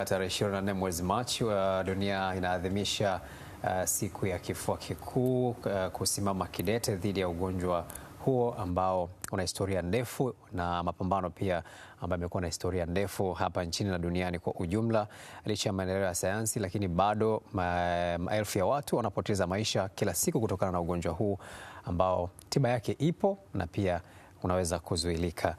Tarehe 24 mwezi Machi dunia inaadhimisha siku ya kifua kikuu, kusimama kidete dhidi ya ugonjwa huo ambao una historia ndefu na mapambano pia ambayo yamekuwa na historia ndefu hapa nchini na duniani kwa ujumla. Licha ya maendeleo ya sayansi, lakini bado maelfu ya watu wanapoteza maisha kila siku kutokana na ugonjwa huu ambao tiba yake ipo na pia unaweza kuzuilika.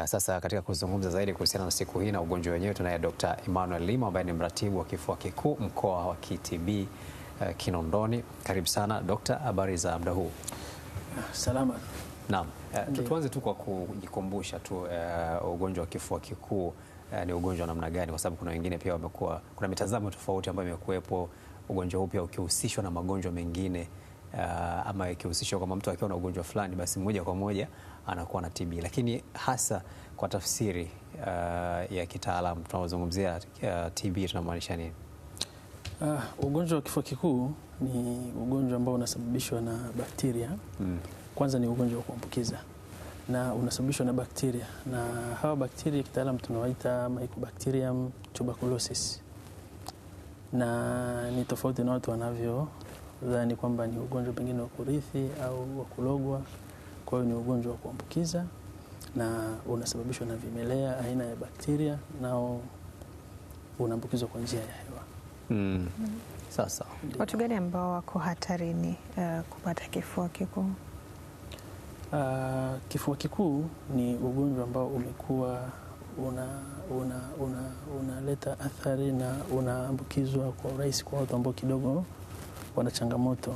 Sasa katika kuzungumza zaidi kuhusiana na siku hii na ugonjwa wenyewe tunaye Dr. Emmanuel Limo ambaye ni mratibu wa kifua kikuu mkoa wa KTB Kinondoni. Karibu sana Dr. Habari za muda huu? Salama. Naam. Tuanze tu kwa kujikumbusha tu ugonjwa wa kifua kikuu ni ugonjwa namna gani, kwa sababu kuna wengine pia kuna mitazamo tofauti ambayo imekuwepo, ugonjwa huu pia ukihusishwa na magonjwa mengine ama ikihusishwa kama mtu akiwa na ugonjwa fulani basi moja kwa moja anakuwa na TB, lakini hasa kwa tafsiri ya kitaalamu tunapozungumzia TB tunamaanisha nini? Ugonjwa wa kifua kikuu ni ugonjwa ambao unasababishwa na bakteria. Kwanza ni ugonjwa wa kuambukiza na unasababishwa na bakteria, na hawa bakteria kitaalamu tunawaita Mycobacterium tuberculosis, na ni tofauti na watu wanavyodhani kwamba ni ugonjwa pengine wa kurithi au wa kulogwa. Kwa hiyo ni ugonjwa wa kuambukiza na unasababishwa na vimelea aina ya bakteria, nao unaambukizwa kwa njia ya hewa. Sasa watu gani ambao wako hatarini kupata kifua kikuu? Kifua kikuu ni ugonjwa ambao umekuwa unaleta athari na unaambukizwa kwa urahisi kwa watu ambao kidogo wana changamoto,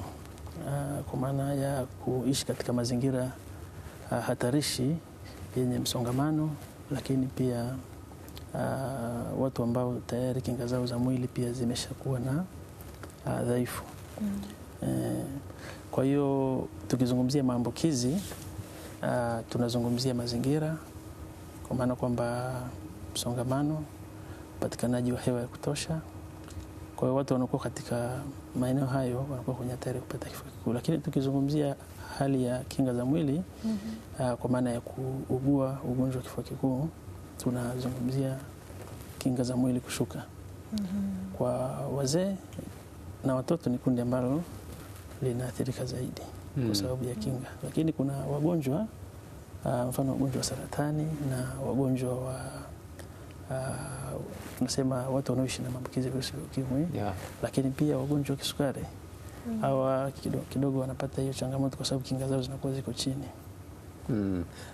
kwa maana ya kuishi katika mazingira hatarishi yenye msongamano, lakini pia watu ambao tayari kinga zao za mwili pia zimeshakuwa na dhaifu. Kwa hiyo tukizungumzia maambukizi tunazungumzia mazingira, kwa maana kwamba msongamano, upatikanaji wa hewa ya kutosha. Kwa hiyo watu wanakuwa katika maeneo hayo wanakuwa kwenye hatari ya kupata kifua kikuu. Lakini tukizungumzia hali ya kinga za mwili kwa maana ya kuugua ugonjwa wa kifua kikuu, tunazungumzia kinga za mwili kushuka. Kwa wazee na watoto ni kundi ambalo linaathirika zaidi kwa sababu ya kinga. Lakini kuna wagonjwa mfano wagonjwa wa saratani na wagonjwa wa tunasema watu wanaoishi na maambukizi ya virusi vya ukimwi, lakini pia wagonjwa wa kisukari. Hawa kidogo wanapata hiyo changamoto kwa sababu kinga zao zinakuwa ziko chini.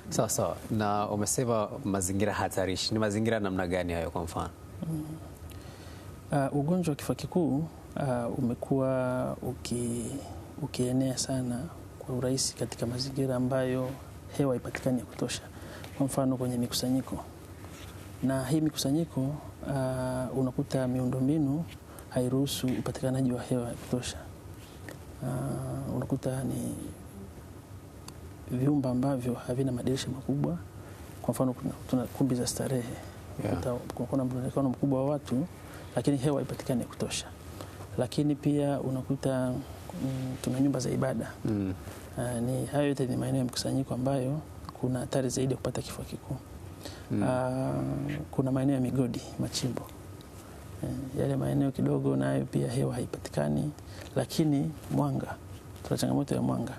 Sawa sawa. Na umesema mazingira hatarishi, ni mazingira namna gani hayo kwa mfano? Ugonjwa wa kifua kikuu umekuwa ukienea sana kwa urahisi katika mazingira ambayo hewa haipatikani ya kutosha. Kwa mfano kwenye mikusanyiko, na hii mikusanyiko unakuta miundombinu hairuhusu upatikanaji wa hewa ya kutosha. Unakuta ni vyumba ambavyo havina madirisha makubwa. Kwa mfano tuna kumbi za starehe, kuna mrundikano mkubwa wa watu lakini hewa haipatikani ya kutosha. Lakini pia unakuta tuna nyumba za ibada. Ni hayo yote ni maeneo ya mkusanyiko ambayo kuna hatari zaidi ya kupata kifua kikuu. Kuna maeneo ya migodi, machimbo. Yale maeneo kidogo nayo pia hewa haipatikani, lakini mwanga, tuna changamoto ya mwanga.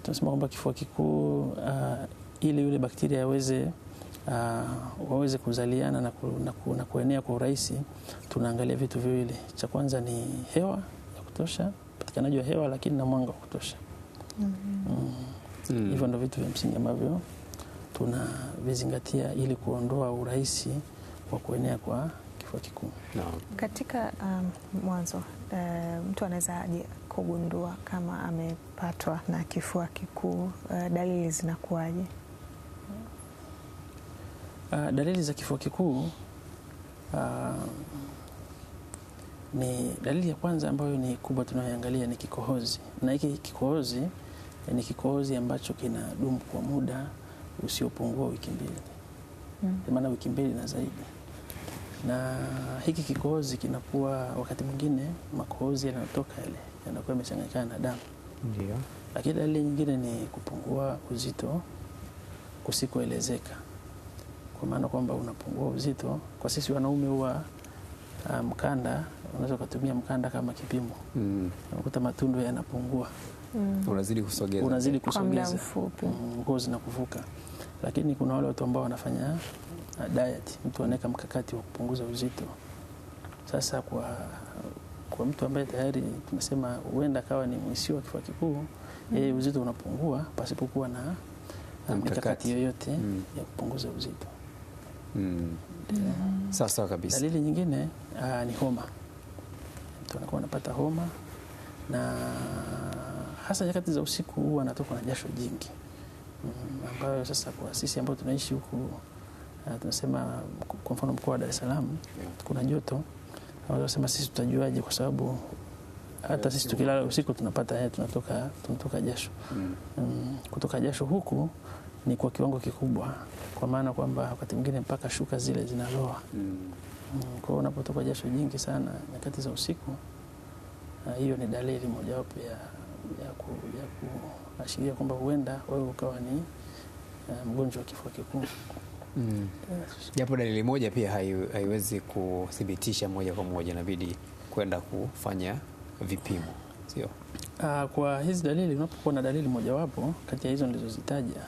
Tunasema kwamba kifua kikuu ili yule bakteria waweze kuzaliana na kuenea kwa urahisi, tunaangalia vitu viwili. Cha kwanza ni hewa ya kutosha, upatikanaji wa hewa, lakini na mwanga wa kutosha. Hivyo ndio vitu vya msingi ambavyo tunavizingatia ili kuondoa urahisi wa kuenea kwa kifua kikuu. Katika mwanzo mtu anaweza aje kugundua kama amepatwa na kifua kikuu? Dalili zinakuwaje? Dalili za kifua kikuu ni dalili ya kwanza ambayo ni kubwa tunayoangalia ni kikohozi, na hiki kikohozi ni kikohozi ambacho kinadumu kwa muda usiopungua wiki mbili. Maana wiki mbili na zaidi. Na hiki kikohozi kinakuwa wakati mwingine makohozi yanayotoka yale yanakuwa yamechanganyikana na damu. Ndio. Lakini dalili nyingine ni kupungua uzito kusikoelezeka. kwa maana kwamba unapungua uzito. Kwa sisi wanaume huwa mkanda, unaweza kutumia mkanda kama kipimo. Unakuta matundu yanapungua. Unazidi kusogeza ngozi na kuvuka. Lakini kuna wale watu ambao wanafanya diet, mtu anaweka mkakati wa kupunguza uzito. Sasa kwa mtu ambaye tayari tunasema huenda akawa ni mwisiwa kifua kikuu, yeye uzito unapungua pasipokuwa na mikakati yoyote ya kupunguza uzito. Sawa kabisa. Dalili nyingine ni homa. Mtu anakuwa anapata homa, na hasa nyakati za usiku huwa anatoka na jasho jingi, ambayo sasa kwa sisi ambao tunaishi huku tunasema, kwa mfano mkoa wa Dar es Salaam kuna joto, wanasema sisi tutajuaje? Kwa sababu hata sisi tukilala usiku tunatoka jasho. Kutoka jasho huku ni kwa kiwango kikubwa, kwa maana kwamba wakati mwingine mpaka shuka zile zinaloa. Kwa hiyo unapotoka jasho jingi sana nyakati za usiku, hiyo ni dalili mojawapo ya kuashiria kwamba huenda wewe ukawa ni mgonjwa wa kifua kikuu. Japo dalili moja pia haiwezi kuthibitisha moja kwa moja, inabidi kwenda kufanya vipimo, sio? Kwa hizi dalili, unapokuwa na dalili mojawapo kati ya hizo nilizozitaja,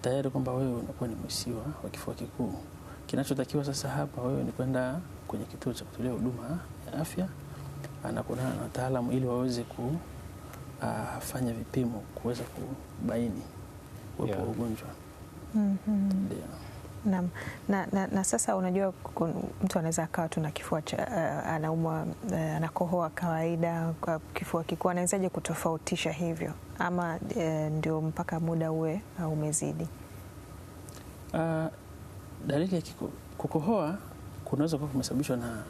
tayari kwamba wewe unakuwa ni mwisiwa wa kifua kikuu. Kinachotakiwa sasa hapa wewe ni kwenda kwenye kituo cha kutolea huduma ya afya, anakuonana na wataalamu ili waweze kufanya vipimo kuweza kubaini uwepo wa ugonjwa. Na sasa unajua, mtu anaweza akawa tu na kifua anaumwa, anakohoa kawaida, kifua kikuu, anawezaje kutofautisha hivyo, ama ndio mpaka muda uwe umezidi? Dalili ya kukohoa kunaweza kuwa kumesababishwa na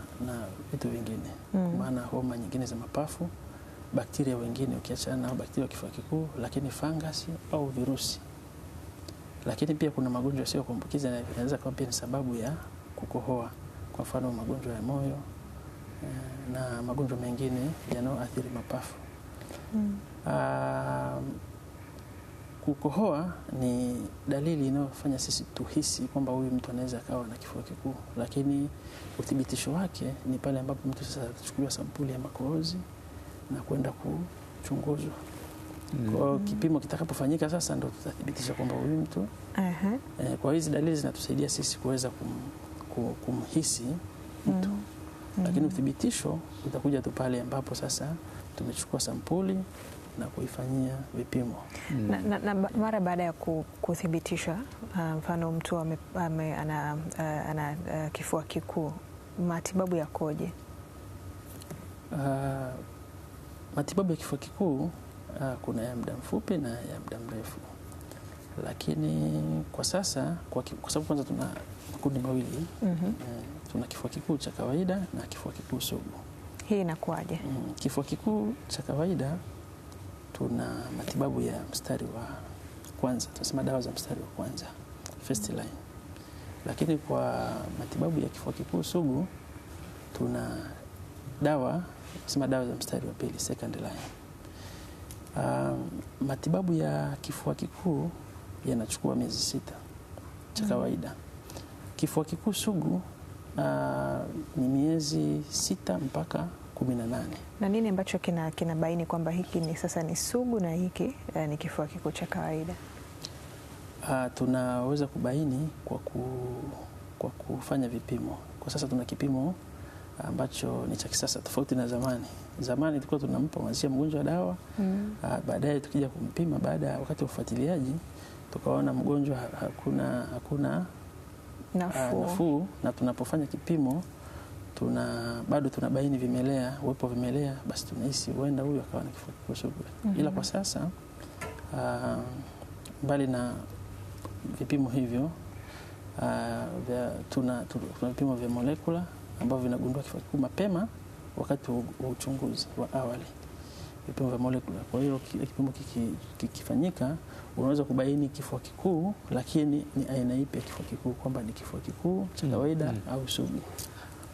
vitu vingine, maana homa nyingine za mapafu, bakteria wengine ukiachana na bakteria wa kifua kikuu, lakini fangasi au virusi. Lakini pia kuna magonjwa yasiyo kuambukiza yanaweza kuwa pia ni sababu ya kukohoa, kwa mfano magonjwa ya moyo na magonjwa mengine yanayoathiri mapafu. Kukohoa ni dalili inayofanya sisi tuhisi kwamba huyu mtu anaweza akawa na kifua kikuu, lakini uthibitisho wake ni pale ambapo mtu sasa atachukuliwa sampuli ya makohozi na kwenda kuchunguzwa. Kwa kipimo kitakapofanyika sasa ndo tutathibitisha kwamba huyu mtu. Kwa hizi dalili zinatusaidia sisi kuweza kumhisi mtu. Lakini uthibitisho utakuja tu pale ambapo sasa tumechukua sampuli na kuifanyia vipimo. Na mara baada ya kuthibitisha, mfano mtu ana kifua kikuu, matibabu yakoje? Matibabu ya kifua kikuu kuna ya muda mfupi na ya muda mrefu, lakini kwa sasa kwa sababu kwanza tuna makundi mawili, tuna kifua kikuu cha kawaida na kifua kikuu sugu. Hii inakuwaje? Kifua kikuu cha kawaida tuna matibabu ya mstari wa kwanza, tunasema dawa za mstari wa kwanza, first line. Lakini kwa matibabu ya kifua kikuu sugu tuna dawa, tunasema dawa za mstari wa pili, second line. Matibabu ya kifua kikuu yanachukua miezi 6 cha kawaida. Kifua kikuu sugu ni miezi 6 mpaka 18. Na nini ambacho kinabaini kwamba hiki ni sasa ni sugu na hiki ni kifua kikuu cha kawaida? Tunaweza kubaini kwa kufanya vipimo. Kwa sasa tuna kipimo ambacho ni cha kisasa tofauti na zamani. Zamani tulikuwa tunampa mwanzia mgonjwa dawa, baadaye tukija kumpima baada ya wakati wa ufuatiliaji tukaona mgonjwa hakuna nafuu, na tunapofanya kipimo bado tunabaini vimelea, uwepo wa vimelea, basi tunahisi huenda huyu akawa na kifua kikuu sugu. Ila kwa sasa mbali na vipimo hivyo, tuna vipimo vya molekula ambavyo vinagundua kifua kikuu mapema wakati wa uchunguzi wa awali, vipimo vya molekula. Kwa hiyo kipimo kikifanyika unaweza kubaini kifua kikuu, lakini ni aina ipi ya kifua kikuu, kwamba ni kifua kikuu cha kawaida au sugu.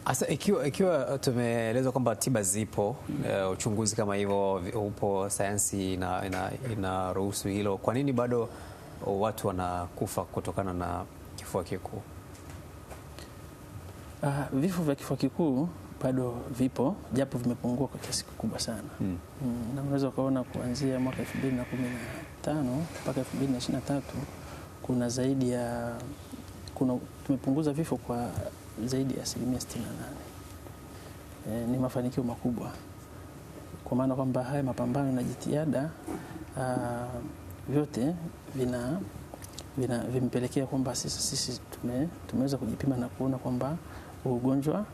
Asa ikiwa tumeelezwa kwamba tiba zipo, uchunguzi kama hivyo upo, sayansi inaruhusu hilo, kwa nini bado watu wanakufa kutokana na kifua kifua kikuu? Vifo vya kifua kikuu bado vipo, japo vimepungua kwa kiasi kikubwa sana. Na unaweza ukaona kuanzia mwaka 2015 mpaka 2023 kuna zaidi ya tumepunguza vifo kwa zaidi ya 68%. Ni mafanikio makubwa, kwa maana kwamba haya mapambano na jitihada vyote vimepelekea kwamba sisi tumeweza kujipima na kuona kwamba ugonjwa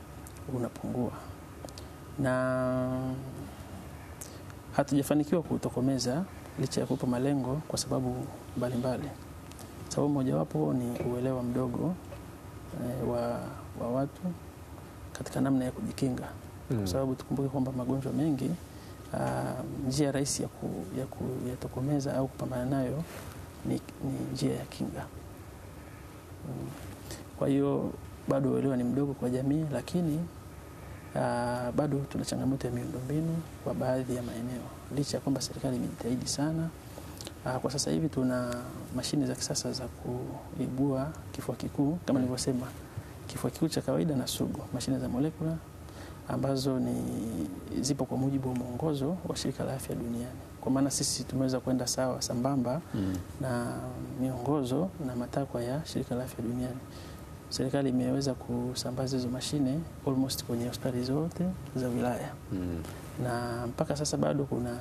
unapungua, na hatujafanikiwa kutokomeza licha ya kupa malengo kwa sababu mbalimbali. Sababu mojawapo ni uelewa mdogo wa watu katika namna ya kujikinga. Kwa sababu tukumbuke kwamba magonjwa mengi njia rahisi ya kuyatokomeza au kupambana nayo ni njia ya kinga. Kwa hiyo bado uelewa ni mdogo kwa jamii, lakini bado tuna changamoto ya miundombinu kwa baadhi ya maeneo, licha ya kwamba serikali imejitahidi sana. Kwa sasa hivi tuna mashine za kisasa za kuibua kifua kikuu kama nilivyosema, kifua kikuu cha kawaida na sugu, mashine za molekula ambazo zipo kwa mujibu wa mwongozo wa Shirika la Afya Duniani. Kwa maana sisi tumeweza kwenda sambamba na miongozo na matakwa ya Shirika la Afya Duniani. Serikali imeweza kusambaza hizo mashine almost kwenye hospitali zote za wilaya. Na mpaka sasa bado kuna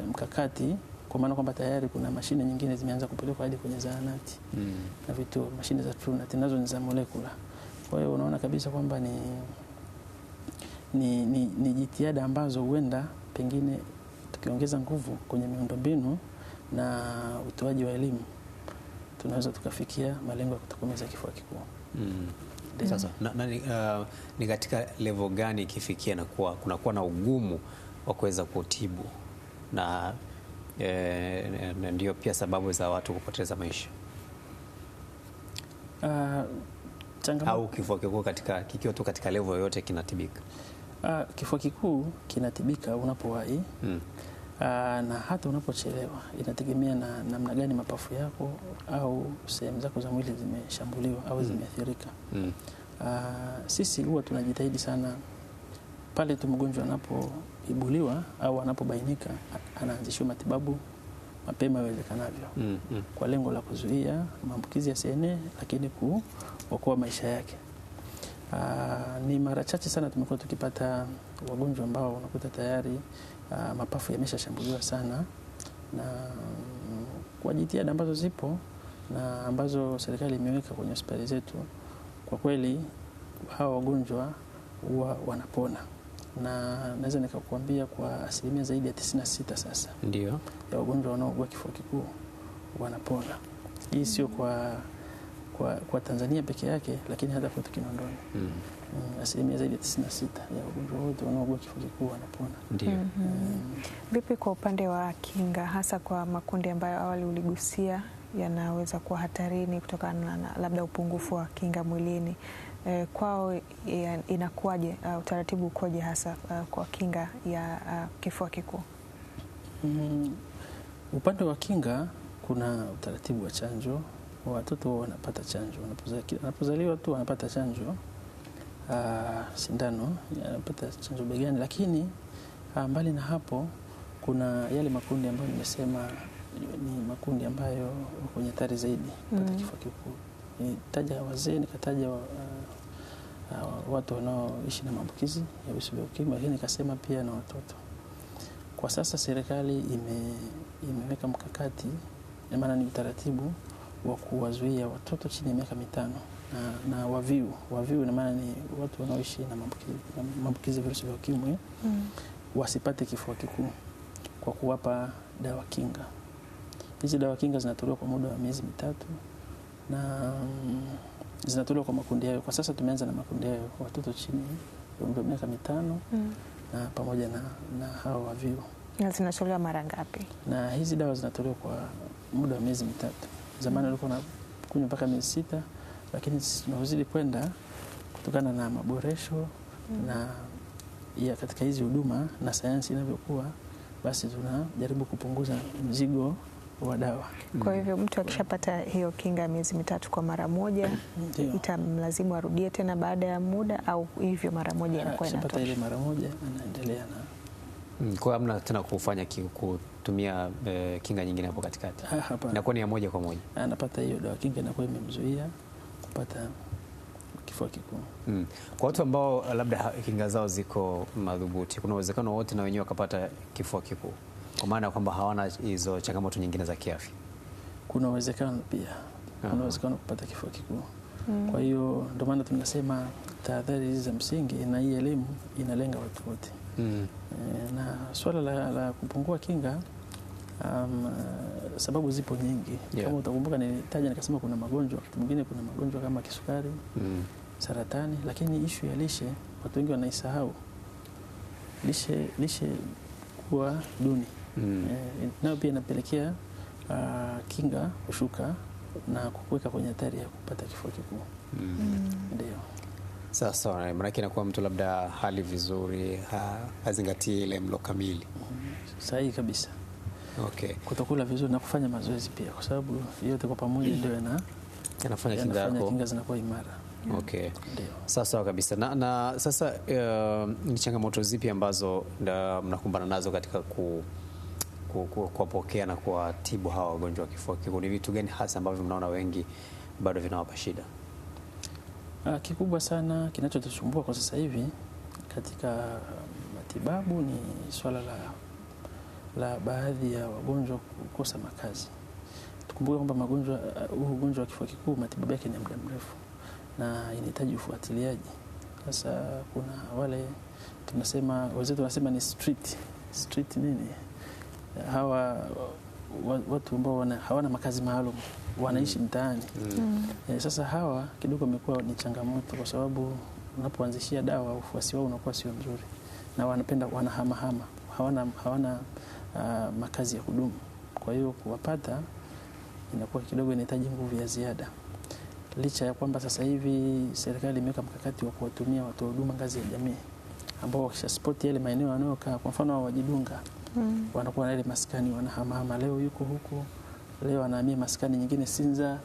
mkakati, kwa maana kwamba tayari kuna mashine nyingine zimeanza kupelekwa hadi kwenye zahanati na vituo, mashine za TrueNat nazo ni za molekula. Kwa hiyo unaona kabisa kwamba ni jitihada ambazo huenda pengine tukiongeza nguvu kwenye miundombinu na utoaji wa elimu tunaweza tukafikia malengo ya kutokomeza kifua kikuu. Sasa ni katika level gani ikifikia na kunakuwa na ugumu wa kuweza kutibu na ndio pia sababu za watu kupoteza maisha? Au kifua kikuu kikiwa tu katika level yoyote kinatibika? Kifua kikuu kinatibika unapowahi na hata unapochelewa. Inategemea na namna gani mapafu yako au sehemu zako za mwili zimeshambuliwa au zimeathirika. Sisi huwa tunajitahidi sana pale tu mgonjwa anapoibuliwa au anapobainika, anaanzishwa matibabu mapema iwezekanavyo kwa lengo la kuzuia maambukizi yasienee, lakini kuokoa maisha yake. Ni mara chache sana tumekuwa tukipata wagonjwa ambao unakuta tayari mapafu yameshashambuliwa sana, na kwa jitihada ambazo zipo na ambazo serikali imeweka kwenye hospitali zetu, kwa kweli hawa wagonjwa huwa wanapona, na naweza nikakuambia kwa asilimia zaidi ya 96 sasa ndio ya wagonjwa wanaougua kifua kikuu wanapona. Hii sio kwa Tanzania peke yake, lakini hata kwetu Kinondoni asilimia zaidi ya 96 ya wagonjwa wote wanaougua kifua kikuu wanapona. Ndio. Vipi kwa upande wa kinga, hasa kwa makundi ambayo awali uligusia yanaweza kuwa hatarini kutokana na labda upungufu wa kinga mwilini? Kwao inakuwaje? Utaratibu ukoje hasa kwa kinga ya kifua kikuu? Upande wa kinga kuna utaratibu wa chanjo. Watoto wanapata chanjo wanapozaliwa tu, wanapata chanjo sindano, wanapata chanjo begani. Lakini mbali na hapo kuna yale makundi ambayo nimesema ni makundi ambayo kwenye hatari zaidi kupata kifua kikuu. Nitaja wazee, nikataja watu wanaoishi na maambukizi ya virusi vya ukimwi, lakini nikasema pia na watoto. Kwa sasa serikali imeweka mkakati, maana ni utaratibu wa kuwazuia watoto chini ya miaka 5 na waviu na maana ni watu wanaoishi na maambukizi ya virusi vya ukimwi wasipate kifua kikuu kwa kuwapa dawa kinga. Hizi dawa kinga zinatolewa kwa muda wa miezi 3 na zinatolewa kwa makundi hayo. Kwa sasa tumeanza na makundi hayo, watoto chini ya miaka 5 na pamoja na hao waviu. Na zinatolewa mara ngapi? Na hizi dawa zinatolewa kwa muda wa miezi 3. Zamani walikuwa na kunywa mpaka miezi 6, lakini tunazidi kwenda kutokana na maboresho na ya katika hizi huduma na sayansi inavyokuwa, basi tunajaribu kupunguza mzigo wa dawa. Kwa hivyo mtu akishapata hiyo kinga miezi 3 kwa mara moja itamlazimu arudie tena baada ya muda, au hivyo mara moja inakuwa inatosha? Akishapata ile mara moja anaendelea na kwa hamna tena kufanya kutumia kinga nyingine hapo katikati? Inakuwa ni ya moja kwa moja. Anapata hiyo dawa kinga, inakuwa imemzuia kupata kifua kikuu. Kwa watu ambao labda kinga zao ziko madhubuti, kuna uwezekano wote na wenyewe wakapata kifua kikuu, kwa maana kwamba hawana hizo changamoto nyingine za kiafya? Kuna uwezekano pia, kuna uwezekano kupata kifua kikuu. Kwa hiyo ndio maana tunasema tahadhari hizi za msingi na hii elimu inalenga watu wote. Na swala la kupungua kinga, sababu zipo nyingi. Kama utakumbuka nilitaja nikasema kuna magonjwa, wakati mwingine kuna magonjwa kama kisukari, saratani, lakini ishu ya lishe watu wengi wanaisahau. Lishe kuwa duni nayo pia inapelekea kinga kushuka na kukuweka kwenye hatari ya kupata kifua kikuu. Ndio. Sasa maana inakuwa mtu labda hali vizuri, hazingatii ile mlo kamili. Sahihi kabisa. Okay. Kutokula vizuri na kufanya mazoezi pia, kwa sababu yote kwa pamoja ndio yanafanya kinga zinakuwa imara. Okay. Sawa kabisa. Na sasa ni changamoto zipi ambazo mnakumbana nazo katika kuwapokea na kuwatibu hawa wagonjwa wa kifua kikuu? Ni vitu gani hasa ambavyo mnaona wengi bado vinawapa shida? Kikubwa sana kinachotusumbua kwa sasa hivi katika matibabu ni swala la baadhi ya wagonjwa kukosa makazi. Tukumbuke kwamba ugonjwa wa kifua kikuu matibabu yake ni muda mrefu na inahitaji ufuatiliaji. Sasa kuna wale tunasema ni street nini, hawa watu ambao hawana makazi maalum, wanaishi mtaani. Sasa hawa kidogo imekuwa ni changamoto, kwa sababu unapoanzishia dawa ufuasi wao unakuwa sio mzuri, na wanahamahama, hawana makazi ya kudumu. Kwa hiyo kuwapata inakuwa kidogo inahitaji nguvu ya ziada, licha ya kwamba sasa hivi serikali imeweka mkakati wa kuwatumia watu wa huduma ngazi ya jamii ambao wakisha spoti yale maeneo wanayokaa, kwa mfano Wajidunga, wanakuwa na ile maskani, wanahamahama, leo yuko huko, leo anahamia maskani nyingine Sinza.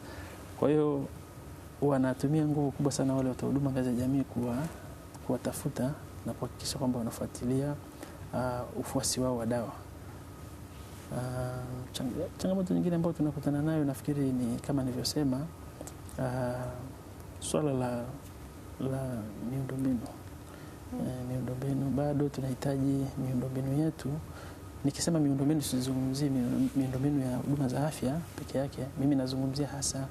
Kwa hiyo wanatumia nguvu kubwa sana wale watu wa huduma ngazi ya jamii kuwatafuta na kuhakikisha kwamba wanafuatilia ufuasi wao wa dawa. Changamoto nyingine ambayo tunakutana nayo nafikiri ni kama nilivyosema, swala la miundombinu. Miundombinu bado tunahitaji miundombinu yetu. Nikisema miundombinu sizungumzii miundombinu ya huduma za afya peke yake. Mimi nazungumzia hasa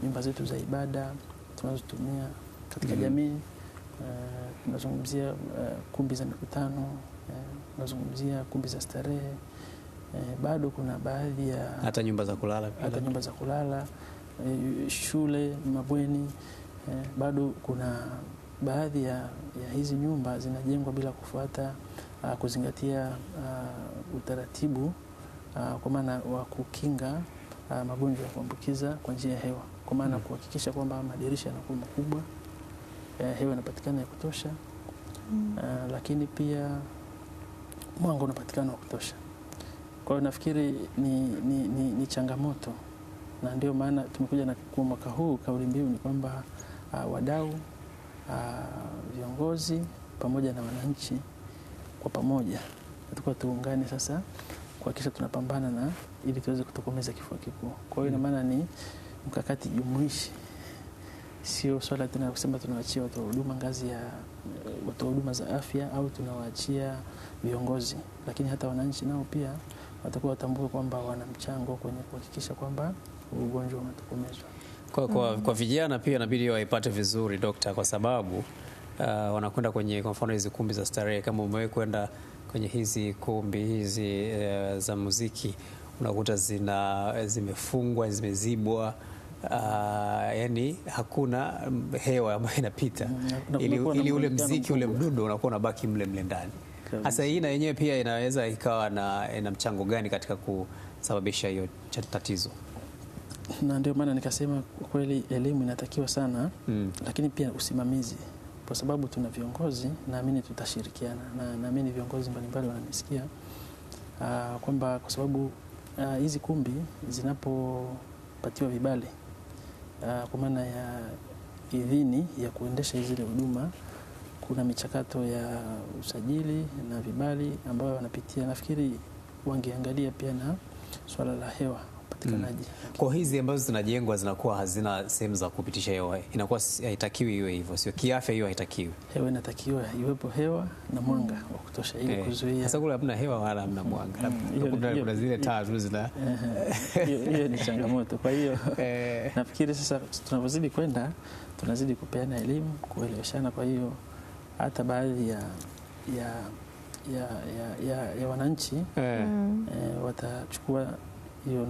nyumba zetu za ibada tunazotumia katika jamii. Tunazungumzia kumbi za mikutano, tunazungumzia kumbi za starehe. Bado kuna baadhi ya hata nyumba za kulala, shule, mabweni. Bado kuna baadhi ya hizi nyumba zinajengwa bila kufuata kuzingatia utaratibu kwa maana wa kukinga magonjwa ya kuambukiza kwa njia ya hewa, kwa maana kuhakikisha kwamba madirisha yanakuwa makubwa, hewa inapatikana ya kutosha, lakini pia mwanga unapatikana wa kutosha. Kwa hiyo nafikiri ni changamoto, na ndio maana tumekuja na kwa mwaka huu kauli mbiu ni kwamba wadau, viongozi pamoja na wananchi kwa pamoja tukao tuungane sasa kuhakikisha tunapambana na ili tuweze kutokomeza kifua kikuu. Kwa hiyo ina maana ni mkakati jumuishi, sio swala tena kusema tunawaachia watu wa huduma ngazi ya watu wa huduma za afya au tunawaachia viongozi, lakini hata wananchi nao pia watakuwa watambue kwamba wana mchango kwenye kuhakikisha kwamba ugonjwa unatokomezwa. Kwa vijana pia inabidi waipate vizuri dokta, kwa sababu wanakwenda kwenye kwa mfano hizi kumbi za starehe. Kama umewahi kwenda kwenye hizi kumbi hizi za muziki, unakuta zimefungwa, zimezibwa, yani hakuna hewa ambayo inapita, ili ule muziki ule mdundo unakuwa unabaki mle ndani. Sasa hii na yenyewe pia inaweza ikawa na mchango gani katika kusababisha hiyo tatizo? Na ndio maana nikasema kweli elimu inatakiwa sana, lakini pia usimamizi, kwa sababu tuna viongozi, naamini tutashirikiana, na naamini viongozi mbalimbali wananisikia, kwamba kwa sababu hizi kumbi zinapopatiwa vibali kwa maana ya idhini ya kuendesha zile huduma, kuna michakato ya usajili na vibali ambayo wanapitia. Nafikiri wangeangalia pia na swala la hewa upatikanaji. Kwa hizi ambazo zinajengwa zinakuwa hazina sehemu za kupitisha hewa, inakuwa haitakiwi iwe hivyo, sio kiafya hiyo haitakiwi. Hewa inatakiwa iwepo hewa na mwanga wa kutosha ili kuzuia. Sasa kule hamna hewa wala hamna mwanga. Kuna zile taa tu zina hiyo ni changamoto. Kwa hiyo nafikiri sasa tunapozidi kwenda tunazidi kupeana elimu, kueleweshana. Kwa hiyo hata baadhi ya wananchi watachukua hiyo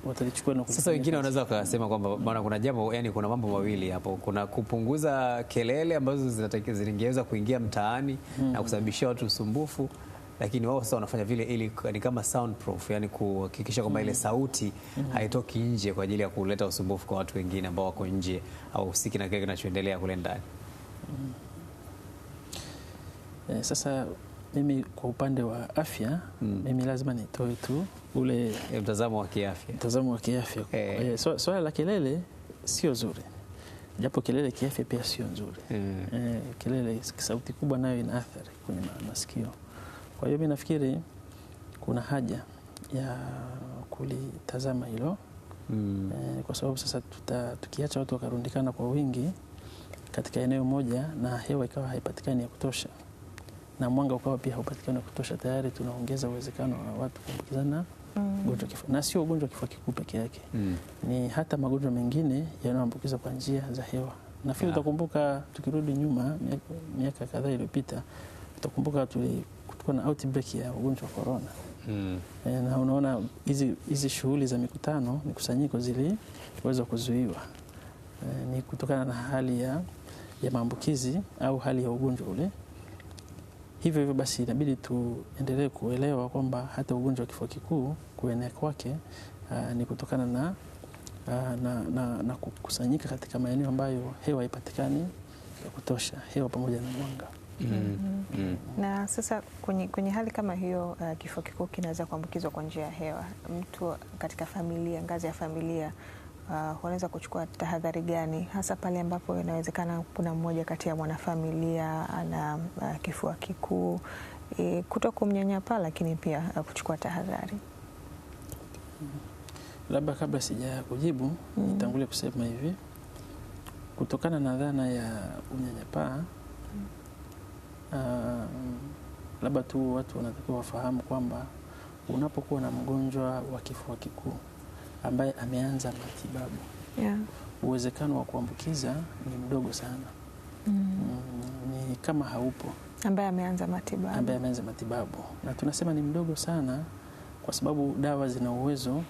watalichukua na sasa. Wengine wanaweza kusema kwamba bwana, kuna jambo, yani kuna mambo mawili hapo. Kuna kupunguza kelele ambazo zingeweza kuingia mtaani na kusababishia watu usumbufu, lakini wao sasa wanafanya vile ili ni kama soundproof, yani kuhakikisha kwamba ile sauti haitoki nje kwa ajili ya kuleta usumbufu kwa watu wengine ambao wako nje au usiki na kile kinachoendelea kule ndani. Sasa mimi kwa upande wa afya mimi lazima nitoe tu ule mtazamo wa kiafya. Mtazamo wa kiafya. Swala la kelele sio zuri, japo kelele kiafya pia sio nzuri. Kelele, sauti kubwa nayo ina athari kwenye masikio. Kwa hiyo mimi nafikiri kuna haja ya kulitazama hilo kwa sababu sasa tukiacha watu wakarundikana kwa wingi katika eneo moja na hewa ikawa haipatikani ya kutosha na mwanga ukawa pia haupatikani ya kutosha, tayari tunaongeza uwezekano wa watu kuambukizana ugonjwa wa kifua. Na sio ugonjwa wa kifua kikuu peke yake, ni hata magonjwa mengine yanayoambukiza kwa njia za hewa. Nafikiri utakumbuka tukirudi nyuma miaka kadhaa iliyopita, utakumbuka tulikuwa na outbreak ya ugonjwa wa corona. Na unaona hizi shughuli za mikutano, mikusanyiko ziliweza kuzuiwa. Ni kutokana na hali ya maambukizi au hali ya ugonjwa ule. Hivyo basi inabidi tuendelee kuelewa kwamba hata ugonjwa wa kifua kikuu kuenea kwake ni kutokana na kukusanyika katika maeneo ambayo hewa haipatikani ya kutosha, hewa pamoja na mwanga. Na sasa kwenye hali kama hiyo, kifua kikuu kinaweza kuambukizwa kwa njia ya hewa. Mtu katika familia, ngazi ya familia, wanaweza kuchukua tahadhari gani, hasa pale ambapo inawezekana kuna mmoja kati ya mwanafamilia ana kifua kikuu, kuto kumnyanyapaa, lakini pia kuchukua tahadhari? Labda kabla sija kujibu nitangulia kusema hivi, kutokana na dhana ya unyanyapaa, labda tu watu wanatakiwa wafahamu kwamba unapokuwa na mgonjwa wa kifua kikuu ambaye ameanza matibabu, uwezekano wa kuambukiza ni mdogo sana. Ni kama haupo. Ambaye ameanza matibabu. Na tunasema ni mdogo sana kwa sababu dawa zina uwezo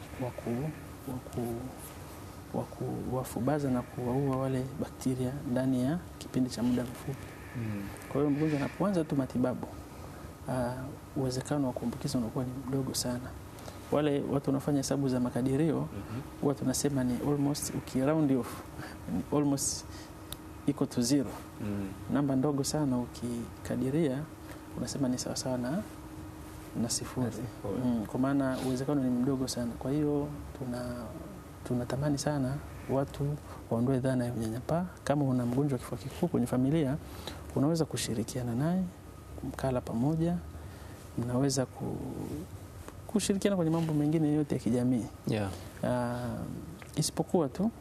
wa kuwafubaza na kuwaua wale bakteria ndani ya kipindi cha muda mfupi. Kwa hiyo mgonjwa anapoanza tu matibabu, uwezekano wa kuambukiza unakuwa ni mdogo sana. Wale watu wanafanya hesabu za makadirio huwa tunasema ni almost, ukiround off, almost equal to zero. Namba ndogo sana ukikadiria unasema ni sawa sawa na sifuri. Kwa maana uwezekano ni mdogo sana. Kwa hiyo tunatamani sana watu waondoe dhana ya unyanyapaa. Kama una mgonjwa wa kifua kikuu kwenye familia, unaweza kushirikiana naye, kumkala pamoja, mnaweza kushirikiana kwenye mambo mengine yote ya kijamii. Isipokuwa tu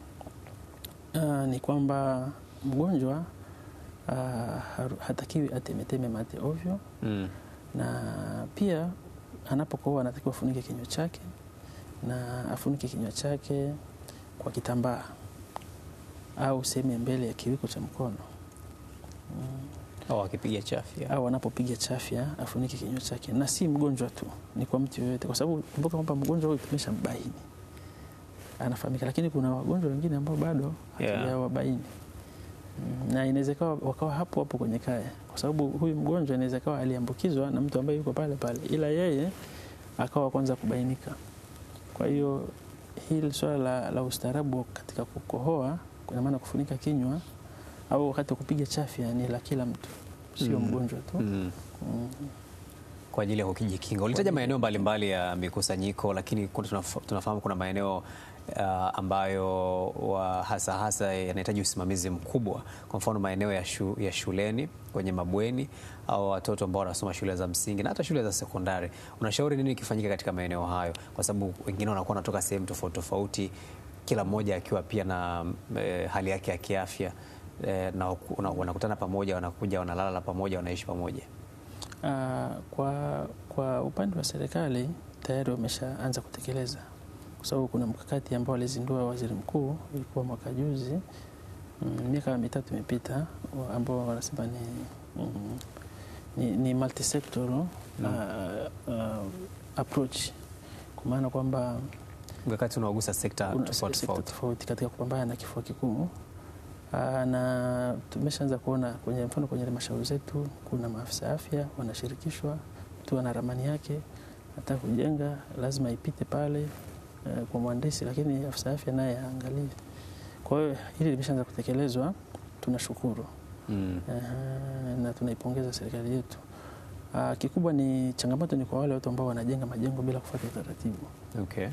ni kwamba mgonjwa hatakiwi atemeteme mate ovyo. Na pia anapokohoa anatakiwa afunike kinywa chake, na afunike kinywa chake kwa kitambaa au sehemu ya mbele ya kiwiko cha mkono. Au akipiga chafya, au anapopiga chafya afunike kinywa chake. Na si mgonjwa tu, ni kwa mtu yoyote, kwa sababu kumbuka kwamba mgonjwa huyu tumeshambaini, anafahamika, lakini kuna wagonjwa wengine ambao bado hatujawabaini. Na inawezekana wakawa hapo kwenye kaya, kwa sababu huyu mgonjwa inawezekana aliambukizwa na mtu ambaye yuko pale ila yeye akawa kwanza kubainika. Kwa hiyo hili swala la ustaarabu katika kukohoa, kwa maana kufunika kinywa au wakati wa kupiga chafya, ni la kila mtu, sio mgonjwa tu. kwa ajili ya kujikinga. Ulitaja maeneo mbalimbali ya mikusanyiko, lakini tunafahamu kuna maeneo ambayo hasa yanahitaji usimamizi mkubwa. Kwa mfano maeneo ya shuleni, kwenye mabweni au watoto ambao wanasoma shule za msingi na hata shule za sekondari. Unashauri nini kifanyika katika maeneo hayo? Kwa sababu wengine wanakuwa wanatoka sehemu tofauti tofauti, kila mmoja akiwa pia na hali yake ya kiafya, na wanakutana pamoja, wanakuja wanalala pamoja, wanaishi pamoja. Kwa upande wa serikali tayari wameshaanza kutekeleza, kwa sababu kuna mkakati ambao alizindua waziri mkuu, ilikuwa mwaka juzi, miaka 3 imepita, ambao wanasema ni multi-sectoral approach, kwa maana kwamba mkakati unaogusa sekta tofauti katika kupambana na kifua kikuu. Na tumeshaanza kuona kwenye mfano kwenye halmashauri zetu kuna maafisa afya wanashirikishwa, mtu ana ramani yake, hata kujenga lazima ipite pale kwa mhandisi, lakini afisa afya naye aangalie. Kwa hiyo hili limeshaanza kutekelezwa, tunashukuru. Na tunaipongeza serikali yetu. Kikubwa ni changamoto ni kwa wale watu ambao wanajenga majengo bila kufuata utaratibu. Okay.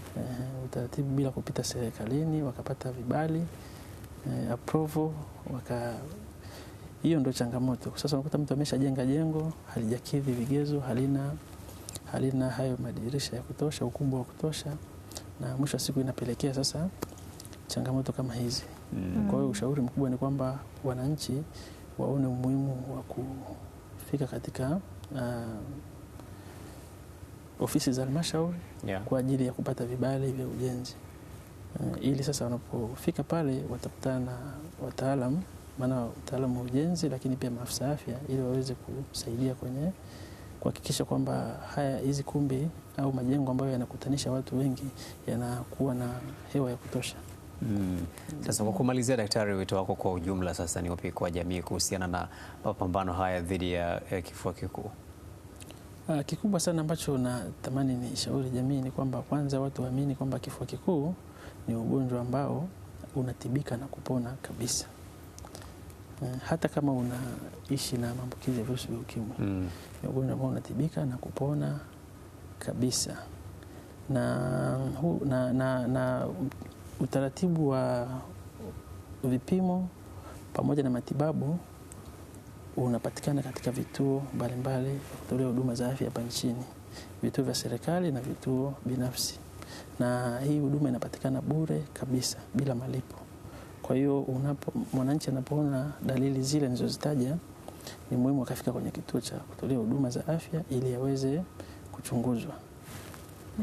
Utaratibu bila kupita serikalini, wakapata vibali, approval, hiyo ndio changamoto. Sasa unakuta mtu ameshajenga jengo, halijakidhi vigezo, halina hayo madirisha ya kutosha, ukubwa wa kutosha, na mwisho wa siku inapelekea sasa changamoto kama hizi. Kwa hiyo ushauri mkubwa ni kwamba wananchi waone umuhimu wa kufika katika ofisi za halmashauri kwa ajili ya kupata vibali vya ujenzi. Ili sasa wanapofika pale watakutana na wataalamu, maana wataalamu wa ujenzi, lakini pia maafisa afya, ili waweze kusaidia kwenye kuhakikisha kwamba hizi kumbi au majengo ambayo yanakutanisha watu wengi yanakuwa na hewa ya kutosha. Sasa kwa kumalizia, daktari, wito wako kwa ujumla sasa ni upi kwa jamii kuhusiana na mapambano haya dhidi ya kifua kikuu? Kikubwa sana ambacho natamani ni shauri jamii ni kwamba kwanza watu waamini kwamba kifua kikuu ni ugonjwa ambao unatibika na kupona kabisa. Hata kama unaishi na maambukizi ya virusi vya ukimwi, ni ugonjwa ambao unatibika na kupona kabisa. Na utaratibu wa vipimo pamoja na matibabu unapatikana katika vituo mbalimbali vya kutolea huduma za afya hapa nchini, vituo vya serikali na vituo binafsi. Na hii huduma inapatikana bure kabisa bila malipo. Kwa hiyo mwananchi anapoona dalili zile nilizozitaja, ni muhimu akafika kwenye kituo cha kutolea huduma za afya ili aweze kuchunguzwa.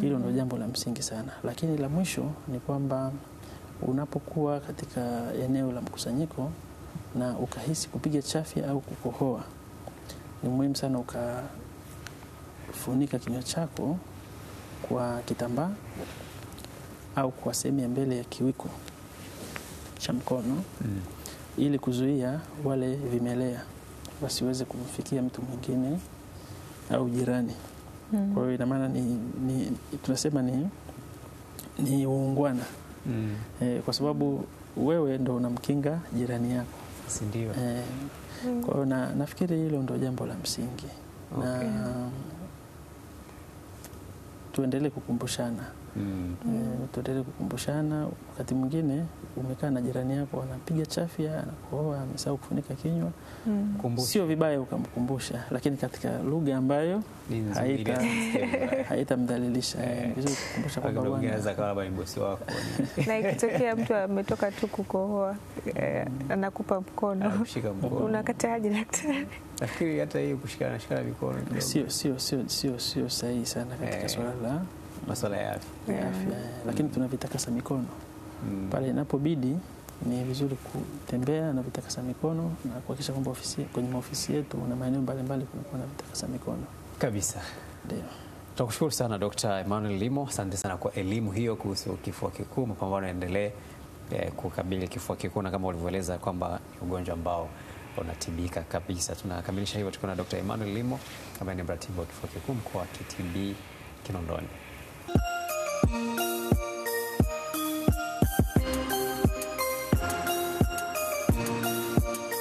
Hilo ndio jambo la msingi sana. Lakini la mwisho ni kwamba unapokuwa katika eneo la mkusanyiko na ukahisi kupiga chafya au kukohoa, ni muhimu sana ukafunika kinywa chako kwa kitambaa au kwa sehemu ya mbele ya kiwiko cha mkono, ili kuzuia wale vimelea wasiweze kumfikia mtu mwingine au jirani. Kwa hiyo ina maana tunasema ni uungwana. Kwa sababu wewe ndo unamkinga jirani yako, si ndio? Kwa hiyo nafikiri hilo ndo jambo la msingi. Okay. Na tuendelee kukumbushana. Tuendelee kukumbushana. Wakati mwingine umekaa na jirani yako anapiga chafya, anakohoa, amesahau kufunika kinywa, sio vibaya ukamkumbusha, lakini katika lugha ambayo haitamdhalilisha. Vizuri kukumbusha kwamba bwana bosi wako. Na ikitokea mtu ametoka tu kukohoa, anakupa mkono, unakataje daktari? Nafikiri hata hiyo kushikana mikono sio sahihi sana katika masuala ya afya. Lakini tunavitakasa mikono. Pale inapobidi ni vizuri kutembea na vitakasa mikono na kuhakikisha kwamba kwenye maofisi yetu na maeneo mbalimbali kunakuwa na vitakasa mikono. Kabisa. Ndio. Tunakushukuru sana Dr. Emmanuel Limo. Asante sana kwa elimu hiyo kuhusu kifua kikuu. Mapambano yaendelee kukabili kifua kikuu, na kama ulivyoeleza kwamba ni ugonjwa ambao unatibika kabisa. Tunakamilisha hivyo tukiwa na Dr. Emmanuel Limo ambaye ni mratibu wa kifua kikuu mkoa wa KTB Kinondoni.